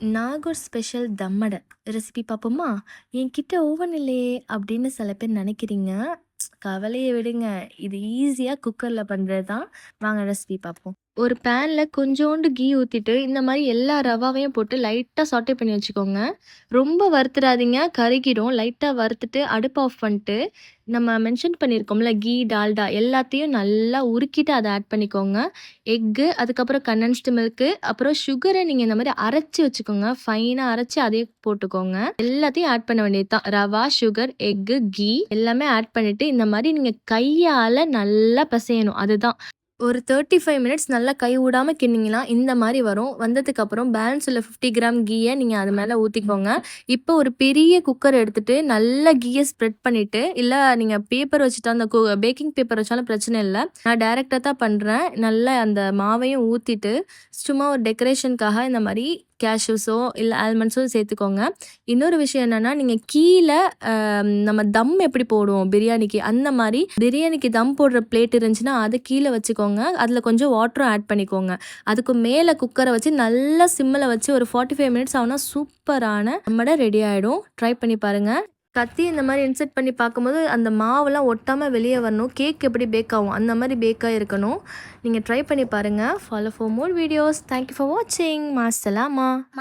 Nagore special தம்மடை recipe பார்ப்போமா? என்கிட்ட oven இல்லையே அப்படின்னு சில பேர் நினைக்கிறீங்க. கவலைய விடுங்க. இது ஈஸியா குக்கர்ல பண்றது தான். வாங்க ரெசிபி பார்ப்போம். ஒரு பேன்ல கொஞ்சோண்டு கீ ஊத்திட்டு, இந்த மாரி எல்லா ரவாவையும் போட்டு லைட்டா சாட்டே பண்ணி வச்சுக்கோங்க. ரொம்ப வறுத்துறாதீங்க, கருகிடும். லைட்டா வறுத்துட்டு அடுப்ப ஆஃப் பண்ணிட்டு, நம்ம மென்ஷன் பண்ணியிருக்கோம்ல கீ, டால்டா எல்லாத்தையும் நல்லா உருக்கிட்டு அத ஆட் பண்ணிக்கோங்க. எக்கு, அதுக்கப்புறம் கண்டென்ஸ்டு மில்க்கு, அப்புறம் சுகர நீங்க இந்த மாரி அரைச்சு வச்சுக்கோங்க. ஃபைனா அரைச்சு அதையும் போட்டுக்கோங்க. எல்லாத்தையும் ஆட் பண்ண வேண்டியது தான். ரவா, சுகர், எக்கு, கீ எல்லாமே ஆட் பண்ணிட்டு, இந்த மாரி நீங்க கையால நல்லா பெசையணும். அதுதான். ஒரு 35 மினிட்ஸ் நல்லா கை விடாம கிண்டிங்கன்னா, இந்த மாரி வரும். வந்ததுக்கப்புறம் பேலன்ஸ் உள்ள 50 கிராம் கீய நீங்க அது மேல ஊத்திக்கோங்க. இப்போ ஒரு பெரிய குக்கர் எடுத்துட்டு, நல்லா கீய ஸ்ப்ரெட் பண்ணிட்டு, இல்ல நீங்க பேப்பர் வச்சுட்டா அந்த பேக்கிங் பேப்பர் வச்சாலும் பிரச்சனை இல்ல. நான் டைரக்ட்டா தான் பண்றேன். நல்லா அந்த மாவையும் ஊத்திட்டு, சும்மா ஒரு டெக்கரேஷனுக்காக இந்த மாரி கேஷ்யூஸோ, இல்ல ஆல்மண்ட்ஸோ சேர்த்துக்கோங்க. இன்னொரு விஷயம் என்னன்னா, நீங்க கீழ நம்ம தம் எப்படி போடுவோம் பிரியாணிக்கு, அந்த மாரி பிரியாணிக்கு தம் போடுற பிளேட் இருந்துச்சுன்னா, அத கீழ வச்சுக்கோங்க. அதுல கொஞ்சம் வாட்டரும் ஆட் பண்ணிக்கோங்க. அதுக்கு மேல குக்கர வச்சு நல்லா சிம்ல வச்சு ஒரு 45 மினிட்ஸ் ஆவுனா சூப்பரான நம்மட ரெடி ஆயிடும். ட்ரை பண்ணி பாருங்க. கத்தி இந்த மாரி இன்சர்ட் பண்ணி பார்க்கும்போது, அந்த மாவுலாம் ஒட்டாம வெளிய வரணும். கேக் எப்படி பேக் ஆகும், அந்த மாரி பேக் ஆயிருக்கணும். நீங்க ட்ரை பண்ணி பாருங்க. Follow for more videos. Thank you for வாட்சிங். மா சலாமா.